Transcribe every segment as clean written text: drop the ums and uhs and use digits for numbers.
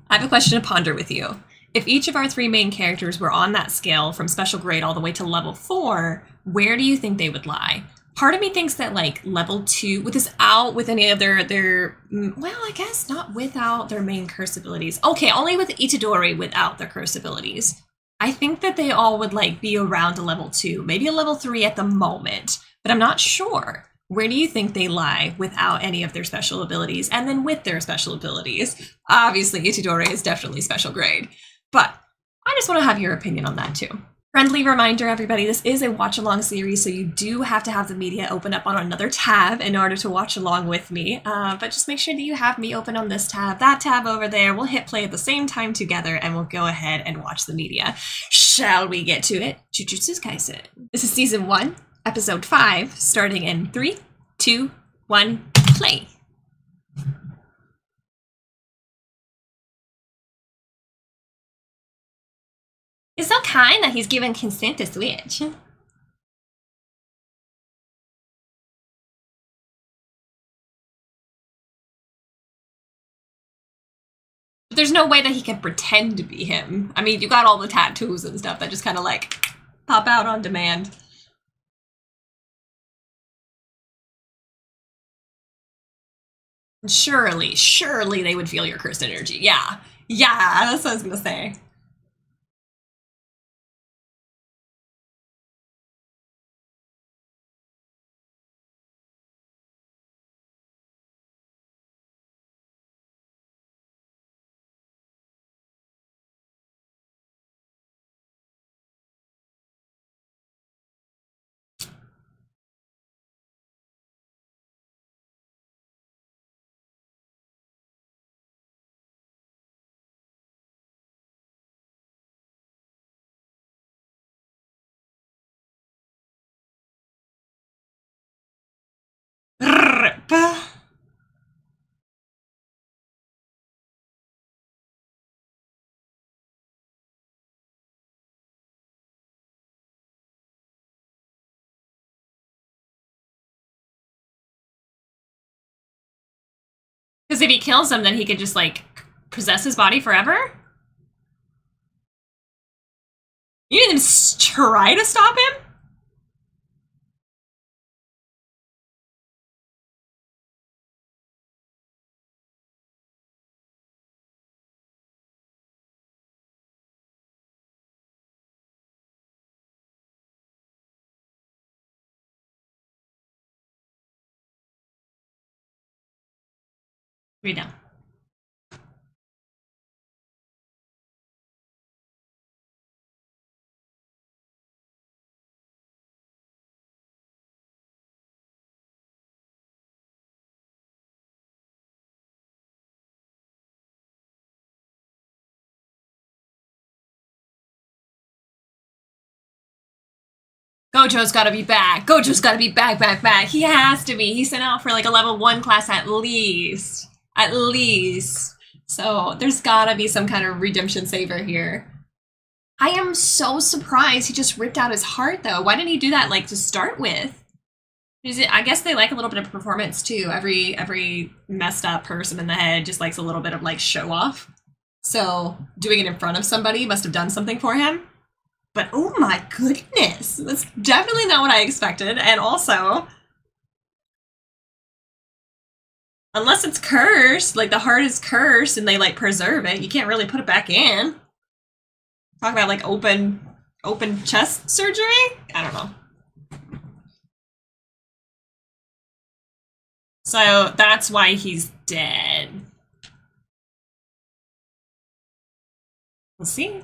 I have a question to ponder with you. If each of our three main characters were on that scale from special grade all the way to level 4, where do you think they would lie? Part of me thinks that like level 2, with any of their well, I guess not without their main curse abilities. Okay, only with Itadori without their curse abilities. I think that they all would like be around a level 2, maybe a level 3 at the moment, but I'm not sure. Where do you think they lie without any of their special abilities, and then with their special abilities? Obviously, Itadori is definitely special grade, but I just want to have your opinion on that too. Friendly reminder, everybody, this is a watch-along series, so you do have to have the media open up on another tab in order to watch along with me, but just make sure that you have me open on this tab, that tab over there. We'll hit play at the same time together, and we'll go ahead and watch the media. Shall we get to it? Jujutsu Kaisen. This is Season 1, Episode 5, starting in 3, 2, 1, play. It's so kind that he's given consent to switch. There's no way that he can pretend to be him. I mean, you got all the tattoos and stuff that just kind of like pop out on demand. Surely they would feel your cursed energy. Yeah, that's what I was gonna say. Because if he kills him, then he could just, like, possess his body forever? You didn't even try to stop him? Read down. Gojo's gotta be back. Gojo's gotta be back. He has to be. He's sent out for like a level 1 class at least. At least. So there's gotta be some kind of redemption saver here. I am so surprised he just ripped out his heart though. Why didn't he do that like to start with? I guess they like a little bit of performance too. Every messed up person in the head just likes a little bit of like show off. So doing it in front of somebody must have done something for him. But oh my goodness, that's definitely not what I expected. And also, unless it's cursed, like the heart is cursed and they like preserve it, you can't really put it back in. Talk about like open chest surgery? I don't know. So that's why he's dead. We'll see.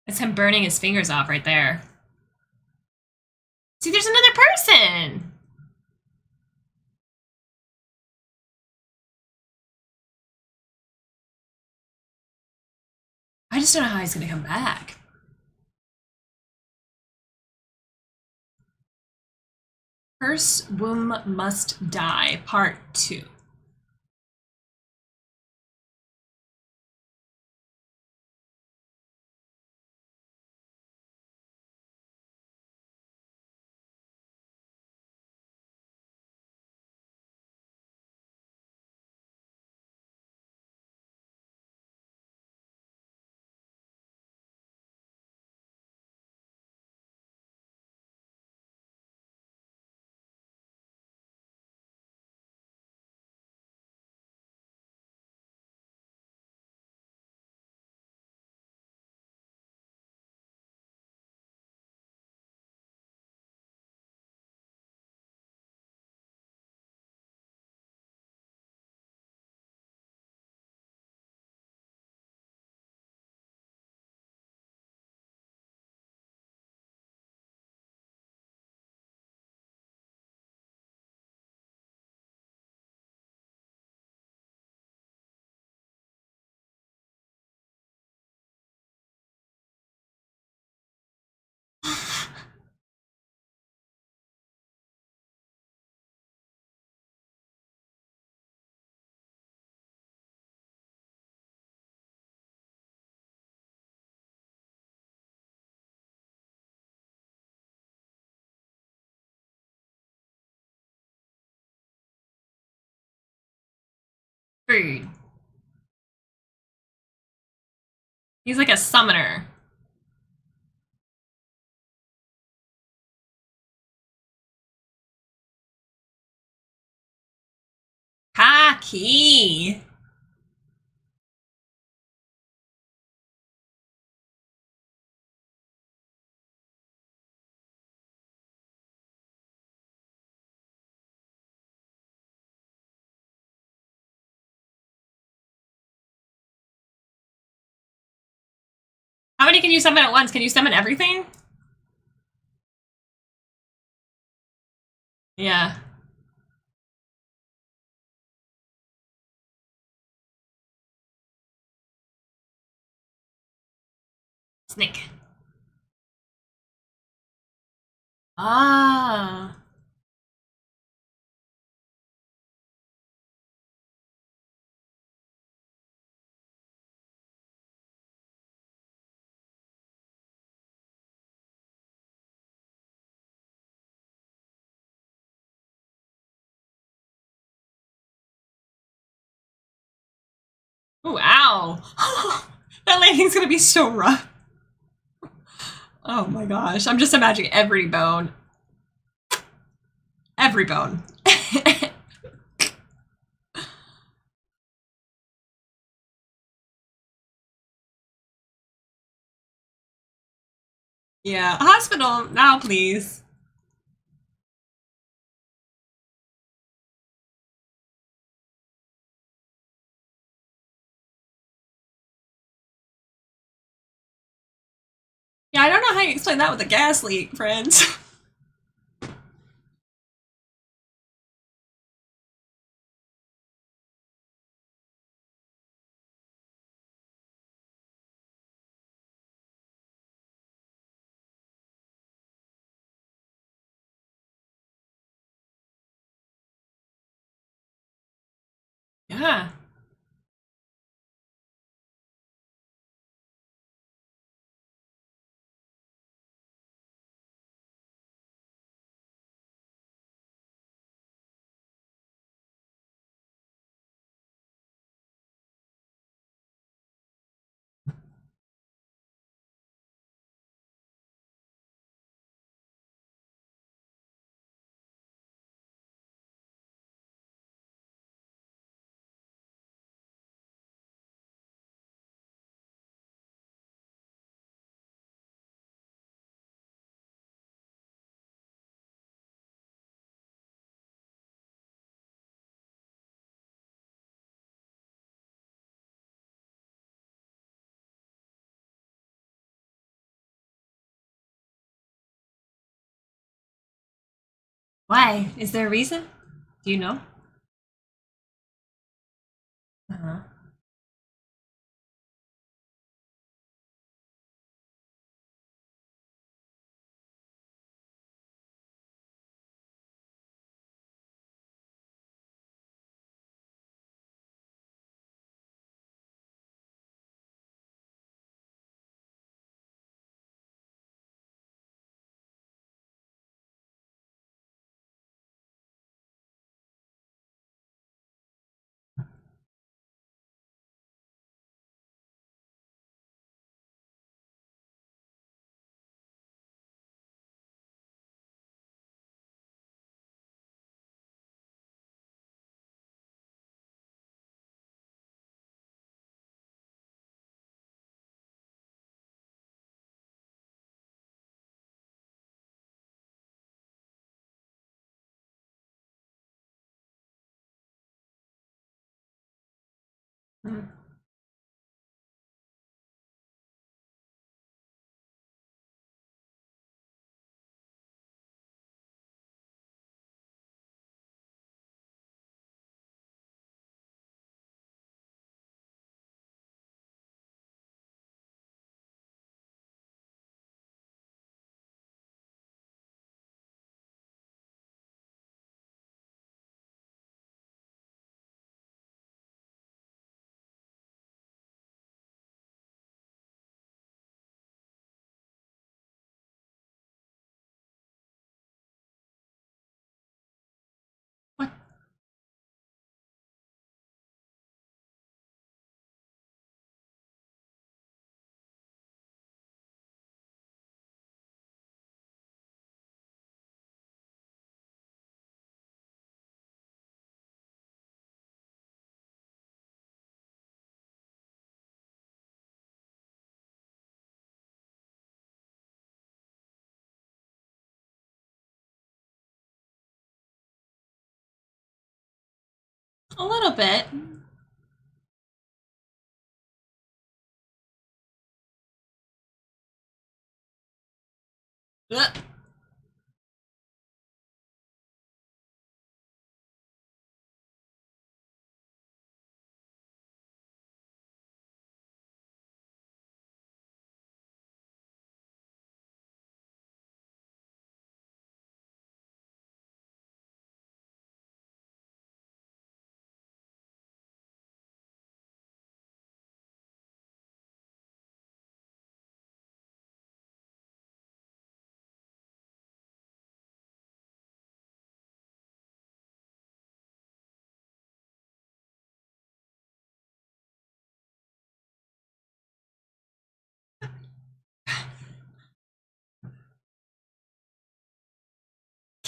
It's him burning his fingers off right there. See, there's another person! I just don't know how he's gonna come back. Curse Womb Must Die, Part 2. Rude. He's like a summoner. Kaki. How many can you summon at once? Can you summon everything? Yeah. Snake. Ah. Ooh, ow. That landing's gonna be so rough. Oh my gosh. I'm just imagining every bone. Every bone. Yeah. Hospital, now please. Yeah, I don't know how you explain that with a gas leak, friends. Yeah. Why? Is there a reason? Do you know? Uh-huh. Mm. A little bit. Ugh.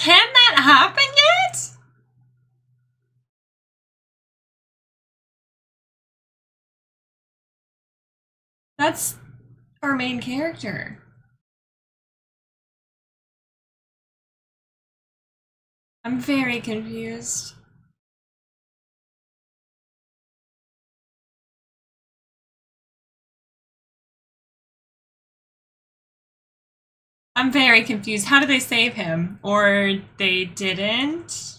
Can that happen yet? That's our main character. I'm very confused. I'm very confused. How did they save him? Or they didn't?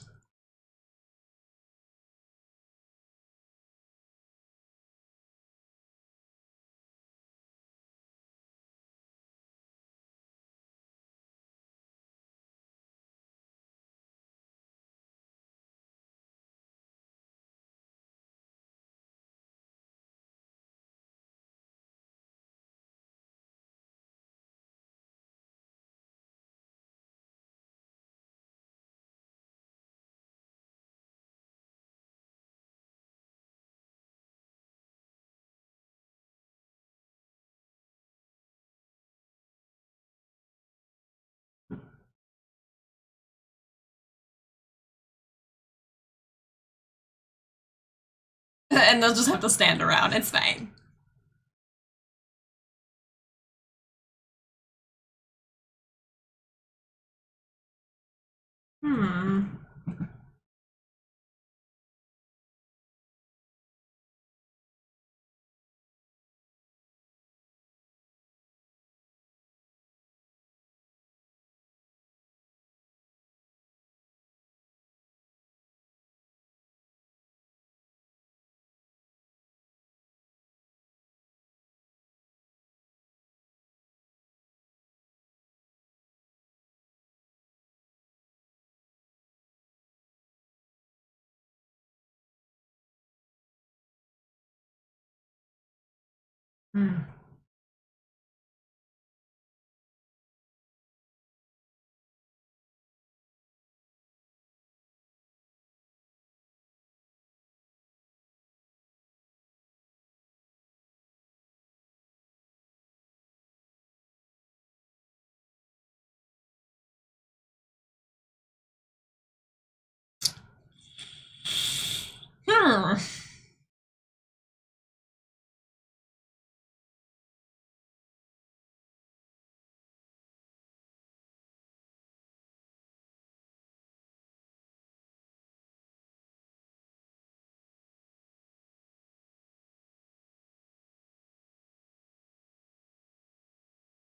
And they'll just have to stand around. It's fine. Hmm. Hmm. Hmm.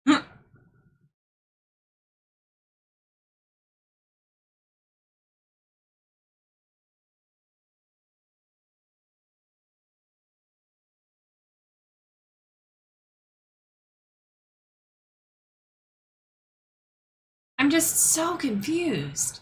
Hmm. I'm just so confused.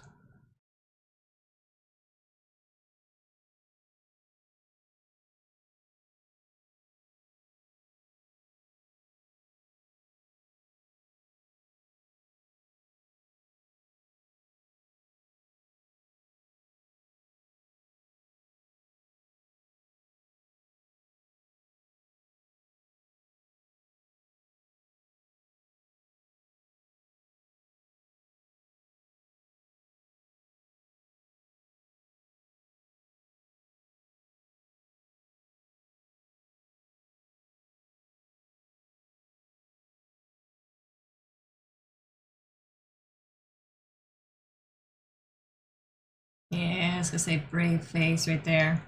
Yeah, I was gonna say brave face right there.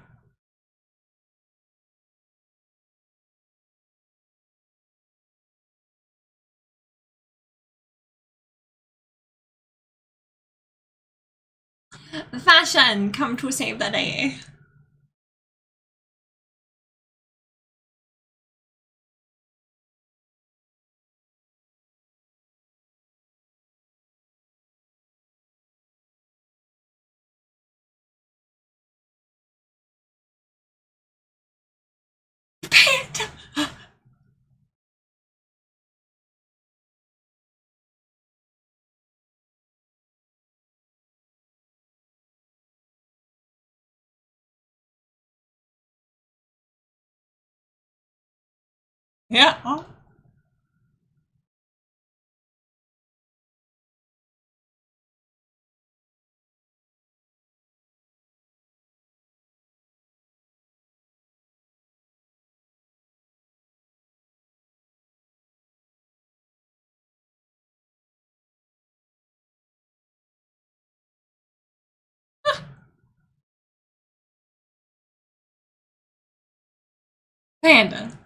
Fashion, come to save the day. Panda! Yeah. Oh. Panda.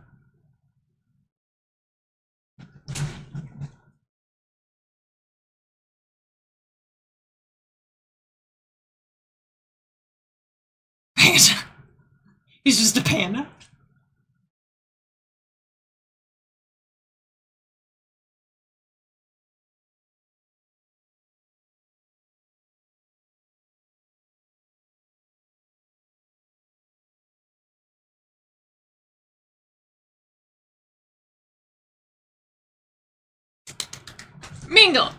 Panda. He's just a panda. Mingle.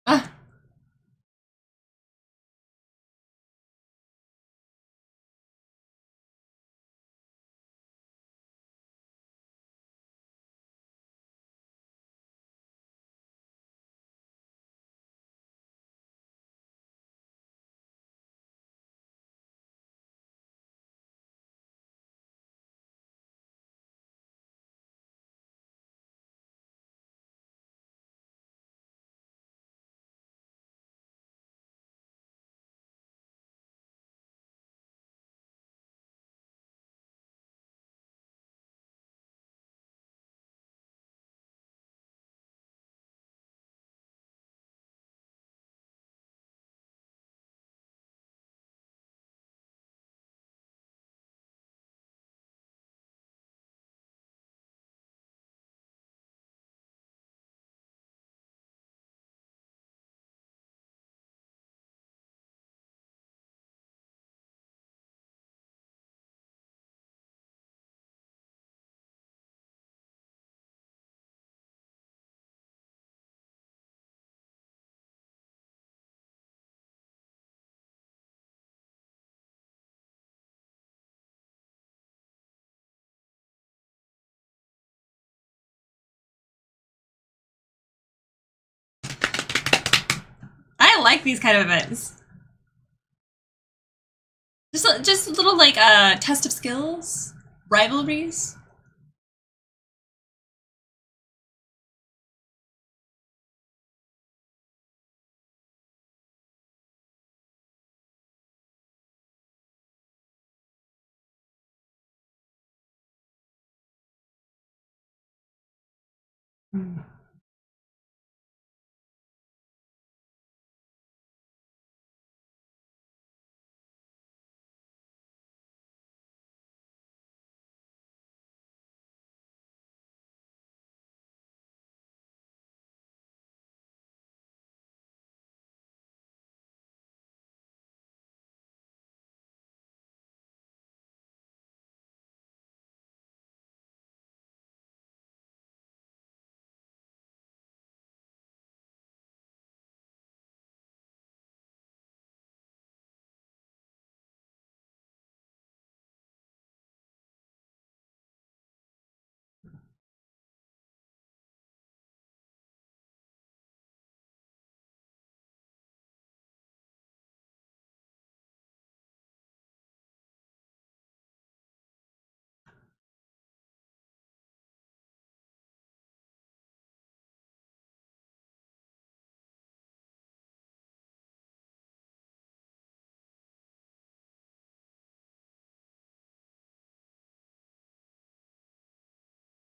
Uh, I like these kind of events. Just a little like test of skills, rivalries. Mm.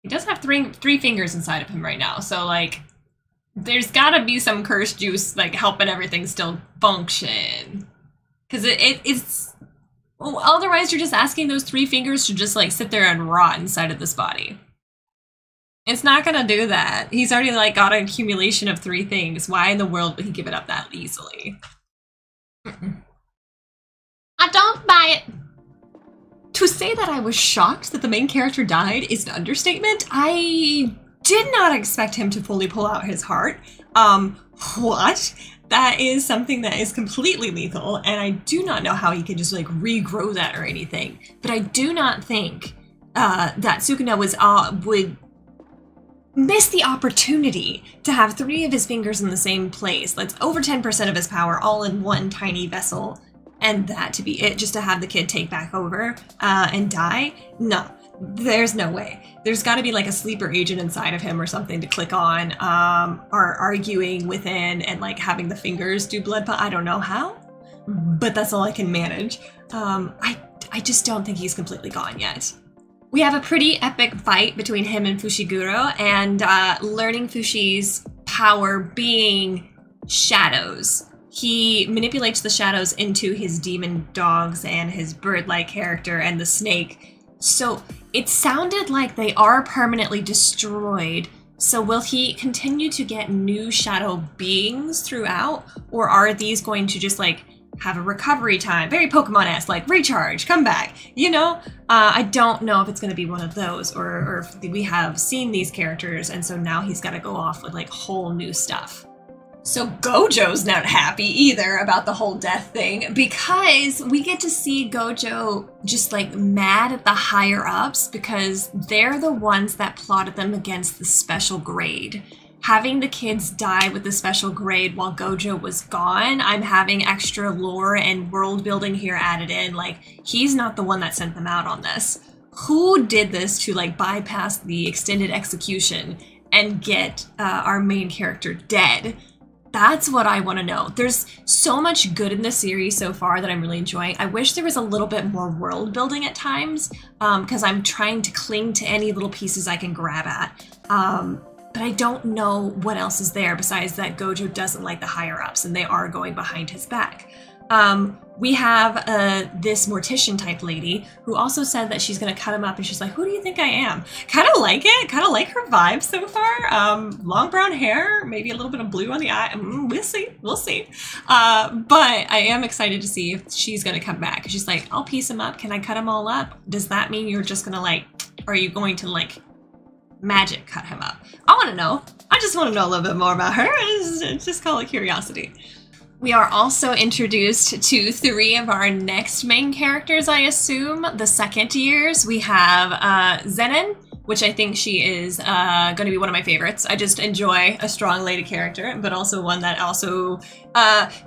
He does have three fingers inside of him right now, so like there's gotta be some curse juice like helping everything still function. Because it's well, otherwise you're just asking those 3 fingers to just like sit there and rot inside of this body. It's not gonna do that. He's already like got an accumulation of 3 things. Why in the world would he give it up that easily? I don't buy it. To say that I was shocked that the main character died is an understatement. I did not expect him to fully pull out his heart. What? That is something that is completely lethal, and I do not know how he can just like regrow that or anything. But I do not think that Sukuna would miss the opportunity to have 3 of his fingers in the same place. That's over 10% of his power all in one tiny vessel. And that to be it, just to have the kid take back over and die? No, there's no way. There's got to be like a sleeper agent inside of him or something to click on, or arguing within and like having the fingers do blood. I don't know how, but that's all I can manage. I just don't think he's completely gone yet. We have a pretty epic fight between him and Fushiguro, and learning Fushi's power being shadows. He manipulates the shadows into his demon dogs and his bird-like character and the snake. So it sounded like they are permanently destroyed. So will he continue to get new shadow beings throughout? Or are these going to just like have a recovery time? Very Pokemon-esque, like recharge, come back, you know? I don't know if it's going to be one of those or if we have seen these characters and so now he's got to go off with like whole new stuff. So Gojo's not happy either about the whole death thing because we get to see Gojo just like mad at the higher ups because they're the ones that plotted them against the special grade. Having the kids die with the special grade while Gojo was gone, I'm having extra lore and world building here added in. Like, he's not the one that sent them out on this. Who did this to like bypass the extended execution and get our main character dead? That's what I want to know. There's so much good in this series so far that I'm really enjoying. I wish there was a little bit more world building at times because I'm trying to cling to any little pieces I can grab at. But I don't know what else is there besides that Gojo doesn't like the higher ups and they are going behind his back. We have this mortician type lady who also said that she's going to cut him up and she's like, who do you think I am? Kind of like it. Kind of like her vibe so far. Long brown hair, maybe a little bit of blue on the eye. We'll see. We'll see. But I am excited to see if she's going to come back. She's like, I'll piece him up. Can I cut them all up? Does that mean you're just going to like, are you going to like magic cut him up? I want to know. I just want to know a little bit more about her. Just call it curiosity. We are also introduced to 3 of our next main characters, I assume, the second years. We have Zenin, which I think she is going to be one of my favorites. I just enjoy a strong lady character, but also one that also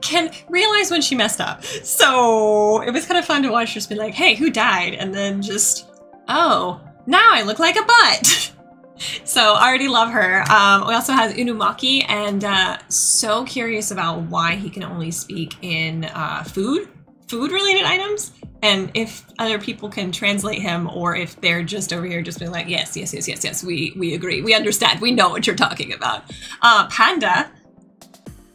can realize when she messed up. So it was kind of fun to watch her just be like, hey, who died? And then just, oh, now I look like a butt. So I already love her. We also have Inumaki, and so curious about why he can only speak in food-related items, and if other people can translate him, or if they're just over here just being like, yes, yes, yes, yes, yes, we agree, we understand, we know what you're talking about. Panda.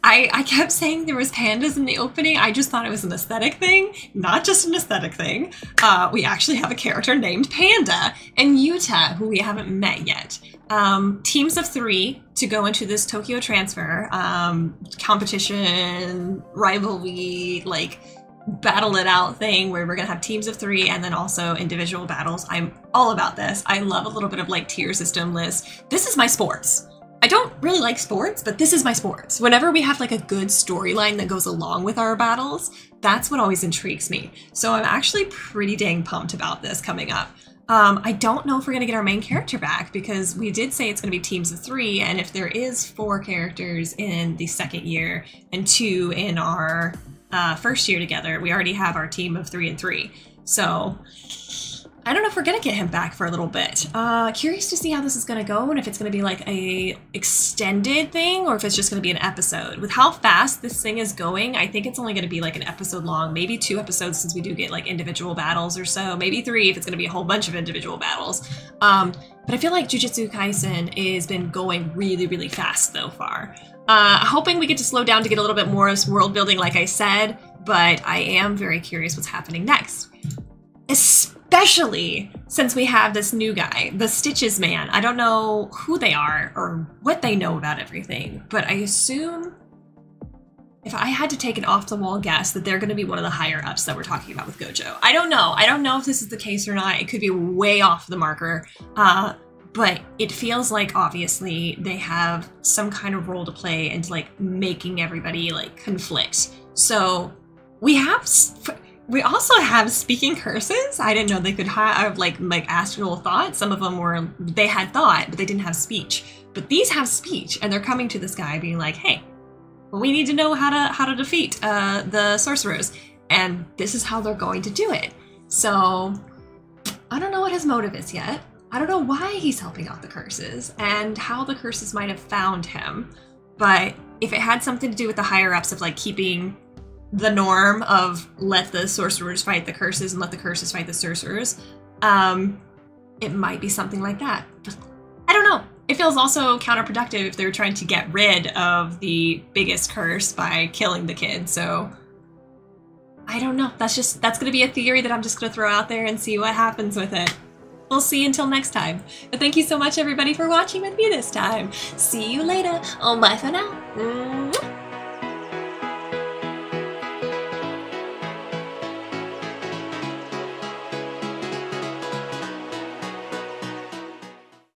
I kept saying there was pandas in the opening. I just thought it was an aesthetic thing, not just an aesthetic thing. We actually have a character named Panda, and Yuta, who we haven't met yet. Teams of 3 to go into this Tokyo transfer competition, rivalry, like battle it out thing where we're gonna have teams of 3 and then also individual battles. I'm all about this. I love a little bit of like tier system list. This is my sports. I don't really like sports, but this is my sports. Whenever we have like a good storyline that goes along with our battles, that's what always intrigues me. So I'm actually pretty dang pumped about this coming up. I don't know if we're gonna get our main character back because we did say it's gonna be teams of 3, and if there is 4 characters in the second year and 2 in our first year together, we already have our team of 3 and 3. So I don't know if we're gonna get him back for a little bit. Curious to see how this is gonna go and if it's gonna be like a extended thing or if it's just gonna be an episode. With how fast this thing is going, I think it's only gonna be like an episode long, maybe 2 episodes since we do get like individual battles or so, maybe 3 if it's gonna be a whole bunch of individual battles. But I feel like Jujutsu Kaisen has been going really, really fast so far. Hoping we get to slow down to get a little bit more world building like I said, but I am very curious what's happening next. Especially since we have this new guy, the Stitches man. I don't know who they are or what they know about everything, but I assume if I had to take an off-the-wall guess that they're going to be one of the higher-ups that we're talking about with Gojo. I don't know. I don't know if this is the case or not. It could be way off the marker, but it feels like obviously they have some kind of role to play into like making everybody like conflict. So we also have speaking curses. I didn't know they could have like astral thoughts. Some of them were, they had thought, but they didn't have speech. But these have speech, and they're coming to this guy being like, hey, well, we need to know how to defeat the sorcerers. And this is how they're going to do it. So I don't know what his motive is yet. I don't know why he's helping out the curses and how the curses might have found him. But if it had something to do with the higher-ups of like keeping the norm of let the sorcerers fight the curses and let the curses fight the sorcerers, it might be something like that. But I don't know. It feels also counterproductive if they're trying to get rid of the biggest curse by killing the kid. So I don't know. That's going to be a theory that I'm just going to throw out there and see what happens with it. We'll see until next time. But thank you so much, everybody, for watching with me this time. See you later. Oh, bye for now. Mwah.